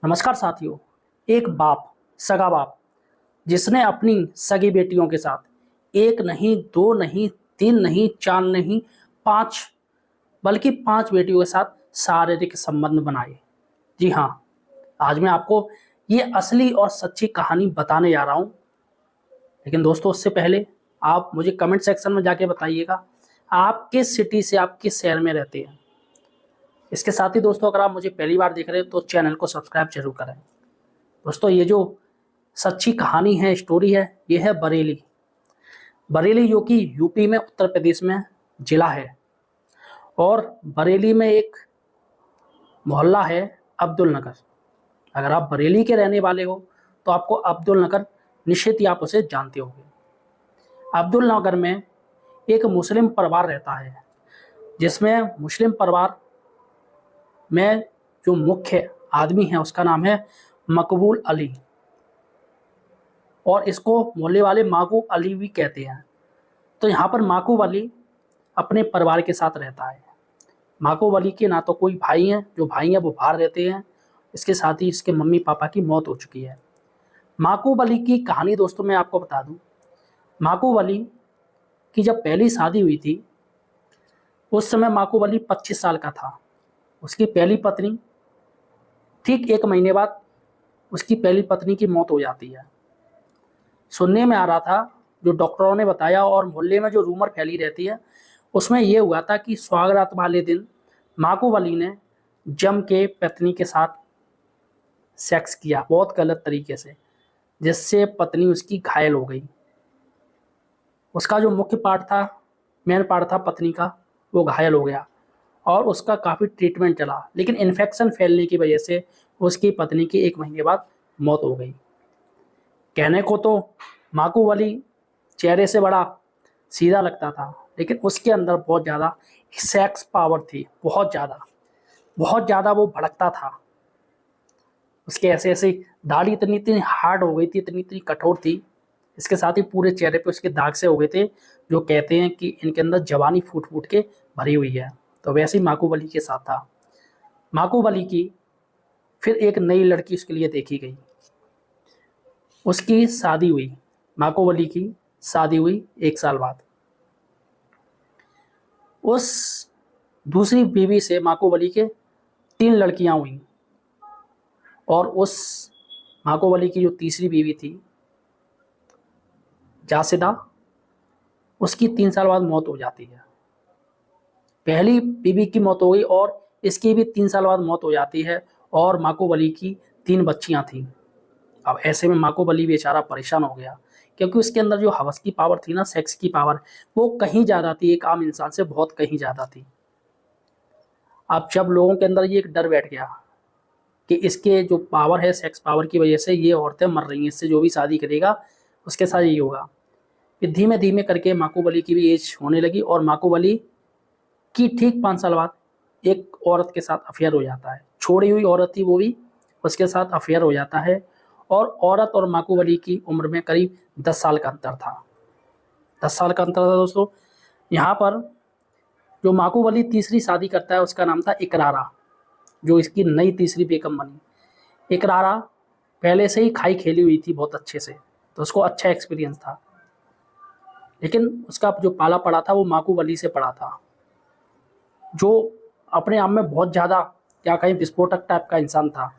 नमस्कार साथियों। एक बाप, सगा बाप, जिसने अपनी सगी बेटियों के साथ एक नहीं, दो नहीं, तीन नहीं, चार नहीं, पांच, बल्कि पांच बेटियों के साथ शारीरिक संबंध बनाए। जी हाँ, आज मैं आपको ये असली और सच्ची कहानी बताने जा रहा हूँ। लेकिन दोस्तों, उससे पहले आप मुझे कमेंट सेक्शन में जाके बताइएगा आप किस सिटी से, आप किस शहर में रहते हैं। इसके साथ ही दोस्तों, अगर आप मुझे पहली बार देख रहे हैं तो चैनल को सब्सक्राइब जरूर करें। दोस्तों, ये जो सच्ची कहानी है, स्टोरी है, ये है बरेली। बरेली जो कि यूपी में, उत्तर प्रदेश में जिला है। और बरेली में एक मोहल्ला है, अब्दुल नगर। अगर आप बरेली के रहने वाले हो तो आपको अब्दुल नगर निश्चित ही आप उसे जानते होंगे। अब्दुल नगर में एक मुस्लिम परिवार रहता है, जिसमें मुस्लिम परिवार में जो मुख्य आदमी है उसका नाम है मकबूल अली, और इसको मोहल्ले वाले माकू अली भी कहते हैं। तो यहाँ पर माकू अली अपने परिवार के साथ रहता है। माकू अली के ना तो कोई भाई हैं, जो भाई हैं वो बाहर रहते हैं। इसके साथ ही इसके मम्मी पापा की मौत हो चुकी है। माकू अली की कहानी दोस्तों मैं आपको बता दूं। माकू अली की जब पहली शादी हुई थी, उस समय माकू अली 25 साल का था। उसकी पहली पत्नी, ठीक 1 महीने बाद उसकी पहली पत्नी की मौत हो जाती है। सुनने में आ रहा था, जो डॉक्टरों ने बताया और मोहल्ले में जो रूमर फैली रहती है, उसमें यह हुआ था कि सुहागरात वाले दिन माकूब अली ने जम के पत्नी के साथ सेक्स किया, बहुत गलत तरीके से, जिससे पत्नी उसकी घायल हो गई। उसका जो मुख्य पार्ट था, मेन पार्ट था पत्नी का, वो घायल हो गया और उसका काफ़ी ट्रीटमेंट चला, लेकिन इन्फेक्शन फैलने की वजह से उसकी पत्नी की 1 महीने बाद मौत हो गई। कहने को तो माकूब अली चेहरे से बड़ा सीधा लगता था, लेकिन उसके अंदर बहुत ज़्यादा सेक्स पावर थी, बहुत ज़्यादा, बहुत ज़्यादा वो भड़कता था। उसके ऐसे ऐसे दाढ़ी इतनी इतनी हार्ड हो गई थी, इतनी इतनी कठोर थी। इसके साथ ही पूरे चेहरे पे उसके दाग से हो गए थे, जो कहते हैं कि इनके अंदर जवानी फूट फूट के भरी हुई है। तो वैसे ही माकूब अली के साथ था। माकूब अली की फिर एक नई लड़की उसके लिए देखी गई। उसकी शादी हुई, माकूब अली की शादी हुई 1 साल बाद। उस दूसरी बीवी से माकूब अली के 3 लड़कियां हुई, और उस माकूब अली की जो तीसरी बीवी थी जासिदा, उसकी 3 साल बाद मौत हो जाती है। पहली बीवी की मौत हो गई और इसकी भी 3 साल बाद मौत हो जाती है, और माकूब अली की 3 बच्चियां थीं। अब ऐसे में माकूब अली बेचारा परेशान हो गया, क्योंकि उसके अंदर जो हवस की पावर थी ना, सेक्स की पावर, वो कहीं ज़्यादा थी, एक आम इंसान से बहुत कहीं ज़्यादा थी। अब जब लोगों के अंदर ये एक डर बैठ गया कि इसके जो पावर है, सेक्स पावर की वजह से ये औरतें मर रही हैं, इससे जो भी शादी करेगा उसके साथ यही होगा। फिर धीमे धीमे करके माकूब अली की भी एज होने लगी, और माकूब अली की ठीक 5 साल बाद एक औरत के साथ अफेयर हो जाता है। छोड़ी हुई औरत थी वो भी, उसके साथ अफेयर हो जाता है। और औरत और माकूब अली की उम्र में करीब 10 साल का अंतर था। 10 साल का अंतर था दोस्तों। यहाँ पर जो माकूब अली तीसरी शादी करता है, उसका नाम था इकरारा, जो इसकी नई तीसरी बेगम बनी। इकरारा पहले से ही खाई खेली हुई थी बहुत अच्छे से, तो उसको अच्छा एक्सपीरियंस था। लेकिन उसका जो पाला पड़ा था वो माकूब अली से पड़ा था, जो अपने आप में बहुत ज़्यादा, क्या कहें, विस्फोटक टाइप का इंसान था।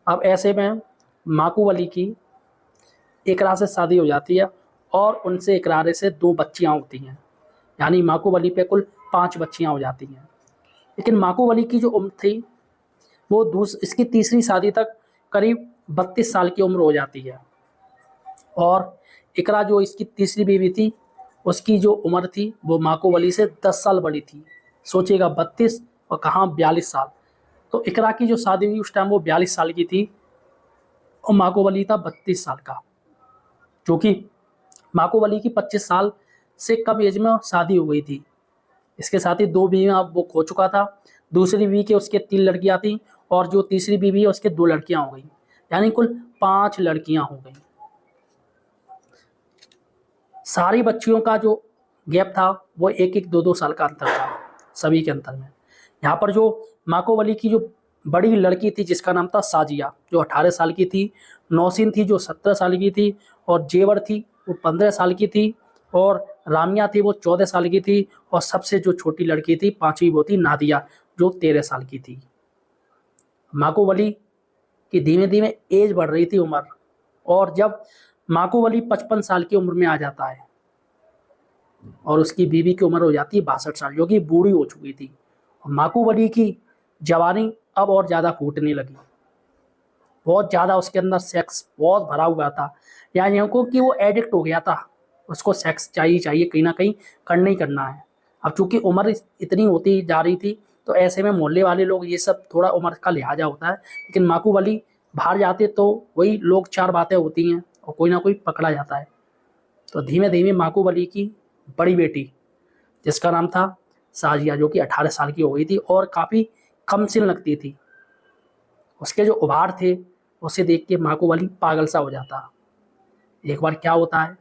अब ऐसे में माकूब अली की इकरा से शादी हो जाती है, और उनसे इकरारे से 2 बच्चियां होती हैं। यानी माकूब अली पे कुल 5 बच्चियां हो जाती हैं। लेकिन माकूब अली की जो उम्र थी, वो इसकी तीसरी शादी तक करीब 32 साल की उम्र हो जाती है। और इकरा जो इसकी तीसरी बीवी थी, उसकी जो उम्र थी वो माकूब अली से 10 साल बड़ी थी। सोचिएगा, 32 और कहाँ 42 साल। तो इकरा की जो शादी हुई उस टाइम वो 42 साल की थी, और माकूब अली था 32 साल का। जो कि माकूब अली की 25 साल से कम एज में शादी हो गई थी। इसके साथ ही 2 बीवियाँ वो खो चुका था। दूसरी बीवी के उसके 3 लड़कियां थीं, और जो तीसरी बीवी है उसके 2 लड़कियां हो गई, यानी कुल 5 लड़कियां हो गई। सारी बच्चियों का जो गैप था वो 1-1, 2-2 साल का अंतर था सभी के अंतर में। यहाँ पर जो माकूब अली की जो बड़ी लड़की थी जिसका नाम था साजिया, जो 18 साल की थी। नौसिन थी जो 17 साल की थी। और जेवर थी वो 15 साल की थी। और रामिया थी वो 14 साल की थी। और सबसे जो छोटी लड़की थी पांचवी वो थी नादिया, जो 13 साल की थी। माको की धीमे धीमे एज बढ़ रही थी, उम्र। और जब माको 55 साल की उम्र में आ जाता है और उसकी बीवी की उम्र हो जाती है 62 साल, जो कि बूढ़ी हो चुकी थी। माको की जवानी अब और ज़्यादा फूटने लगी। बहुत ज़्यादा उसके अंदर सेक्स बहुत भरा हुआ था, यानी हमको कि वो एडिक्ट हो गया था। उसको सेक्स चाहिए चाहिए, कहीं ना कहीं करना ही करना है। अब चूंकि उम्र इतनी होती जा रही थी, तो ऐसे में मोहल्ले वाले लोग ये सब थोड़ा उम्र का लिहाजा होता है, लेकिन माकू वाली बाहर जाते तो वही लोग चार बातें होती हैं और कोई ना कोई पकड़ा जाता है। तो धीमे धीमे माकू वली की बड़ी बेटी, जिसका नाम था साजिया, जो कि 18 साल की हो गई थी और काफ़ी कमसिन लगती थी, उसके जो उभार थे उसे देख के माकू वाली पागल सा हो जाता। एक बार क्या होता है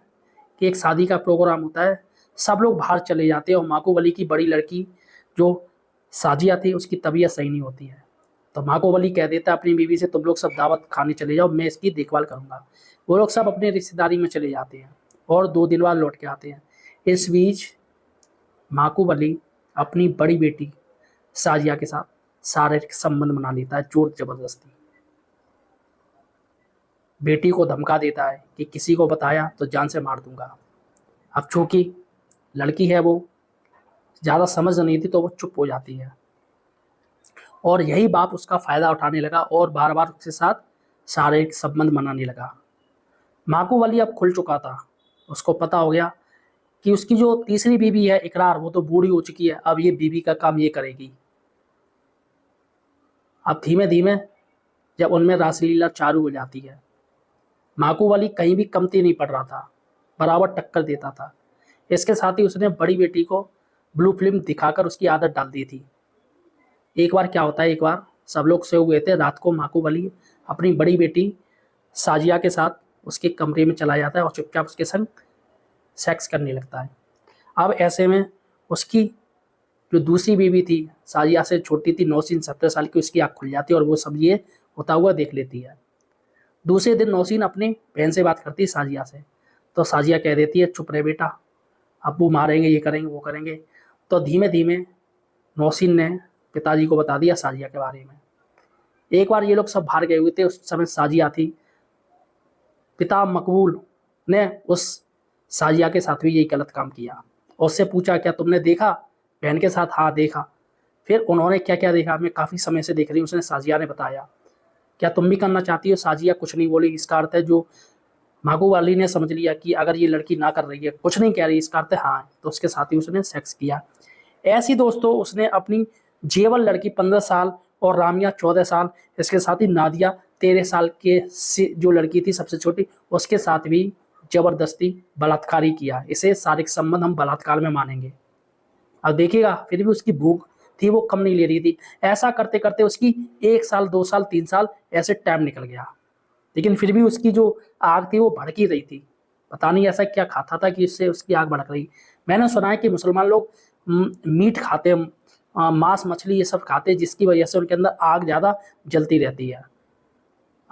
कि एक शादी का प्रोग्राम होता है, सब लोग बाहर चले जाते हैं और माकू वली की बड़ी लड़की जो साजिया थी उसकी तबीयत सही नहीं होती है। तो माकू वली कह देता है अपनी बीवी से, तुम लोग सब दावत खाने चले जाओ, मैं इसकी देखभाल करूंगा। वो लोग सब अपनी रिश्तेदारी में चले जाते हैं और 2 दिन बाद लौट के आते हैं। इस बीच माकू वली अपनी बड़ी बेटी साजिया के साथ शारीरिक संबंध बना लेता है, जोर जबरदस्ती। बेटी को धमका देता है कि किसी को बताया तो जान से मार दूंगा। अब चूंकि लड़की है वो ज़्यादा समझ नहीं थी, तो वो चुप हो जाती है। और यही बाप उसका फ़ायदा उठाने लगा और बार बार उसके साथ शारीरिक संबंध बनाने लगा। माकू वली अब खुल चुका था, उसको पता हो गया कि उसकी जो तीसरी बीवी है इकरार, वो तो बूढ़ी हो चुकी है, अब ये बीवी का काम ये करेगी। अब धीमे धीमे जब उनमें रासलीला चालू हो जाती है, माकू वाली कहीं भी कमती नहीं पड़ रहा था, बराबर टक्कर देता था। इसके साथ ही उसने बड़ी बेटी को ब्लू फिल्म दिखाकर उसकी आदत डाल दी थी। एक बार क्या होता है, एक बार सब लोग सोए हुए थे, रात को माकू वाली अपनी बड़ी बेटी साजिया के साथ उसके कमरे में चला जाता है और चुपचाप उसके संग सेक्स करने लगता है। अब ऐसे में उसकी जो दूसरी बीवी थी, साजिया से छोटी थी, 9 17 साल की, उसकी आँख खुल जाती है और वो सब ये होता हुआ देख लेती है। दूसरे दिन नौसीन अपने बहन से बात करती है साजिया से, तो साजिया कह देती है चुप रहे बेटा, अब्बू मारेंगे, ये करेंगे वो करेंगे। तो धीमे धीमे नौसीन ने पिताजी को बता दिया साजिया के बारे में। एक बार ये लोग सब बाहर गए हुए थे, उस समय साजिया थी। पिता मकबूल ने उस साजिया के साथ भी यही गलत काम किया और उससे पूछा क्या तुमने देखा बहन के साथ? हाँ देखा। फिर उन्होंने क्या क्या देखा, मैं काफ़ी समय से देख रही हूँ। उसने साजिया ने बताया, क्या तुम भी करना चाहती हो? साजिया कुछ नहीं बोली। इसका अर्थ है जो मागू वाली ने समझ लिया कि अगर ये लड़की ना कर रही है, कुछ नहीं कह रही, इसका अर्थ है हाँ, तो उसके साथ ही उसने सेक्स किया। ऐसी दोस्तों उसने अपनी जेवर लड़की 15 साल और रामिया 14 साल, इसके साथ ही नादिया 13 साल के जो लड़की थी सबसे छोटी, उसके साथ भी जबरदस्ती बलात्कारी किया। इसे शारीरिक संबंध हम बलात्कार में मानेंगे। अब देखिएगा फिर भी उसकी भूख थी वो कम नहीं ले रही थी। ऐसा करते करते उसकी 1 साल 2 साल 3 साल ऐसे टाइम निकल गया, लेकिन फिर भी उसकी जो आग थी वो भड़क ही रही थी। पता नहीं ऐसा क्या खाता था कि इससे उसकी आग भड़क रही। मैंने सुना है कि मुसलमान लोग मीट खाते हैं, मांस मछली ये सब खाते हैं, जिसकी वजह से उनके अंदर आग ज़्यादा जलती रहती है।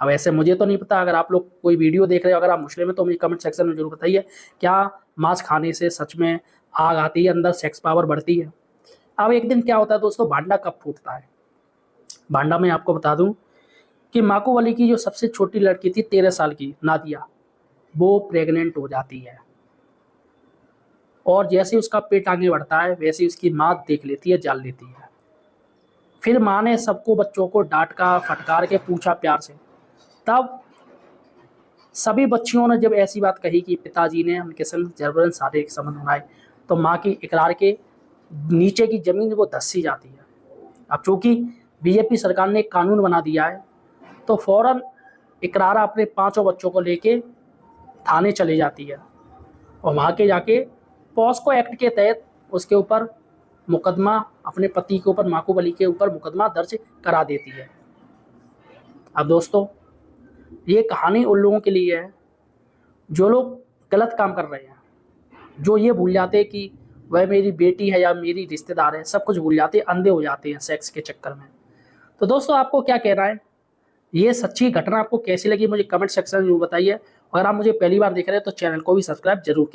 अब ऐसे मुझे तो नहीं पता, अगर आप लोग कोई वीडियो देख रहे हो, अगर आप मुस्लिम हैं तो मुझे कमेंट सेक्शन में जरूर बताइए, क्या मांस खाने से सच में आग आती है, अंदर सेक्स पावर बढ़ती है? अब एक दिन क्या होता है दोस्तों, भांडा कब फूटता है। भांडा में आपको बता दूं कि माको वाली की जो सबसे छोटी लड़की थी 13 साल की नादिया, वो प्रेग्नेंट हो जाती है। और जैसे उसका पेट आगे बढ़ता है वैसे उसकी माँ देख लेती है, जान लेती है। फिर माँ ने सबको बच्चों को डांटका फटकार के पूछा प्यार से। तब सभी बच्चियों ने जब ऐसी बात कही कि पिताजी ने उनके संग जबरन शारीरिक संबंध बनाए, तो माँ की इकरार के नीचे की जमीन वो धंस सी जाती है। अब चूंकि बीजेपी सरकार ने एक कानून बना दिया है, तो फौरन इकरारा अपने 5 बच्चों को लेके थाने चले जाती है और वहाँ के जाके पॉस्को एक्ट के तहत उसके ऊपर मुकदमा, अपने पति के ऊपर माकूब अली के ऊपर मुकदमा दर्ज करा देती है। अब दोस्तों ये कहानी उन लोगों के लिए है जो लोग गलत काम कर रहे हैं, जो ये भूल जाते हैं कि वह मेरी बेटी है या मेरी रिश्तेदार है, सब कुछ भूल जाते हैं, अंधे हो जाते हैं सेक्स के चक्कर में। तो दोस्तों आपको क्या कहना है, ये सच्ची घटना आपको कैसी लगी मुझे कमेंट सेक्शन में बताइए। अगर आप मुझे पहली बार देख रहे हैं तो चैनल को भी सब्सक्राइब जरूर कीजिए।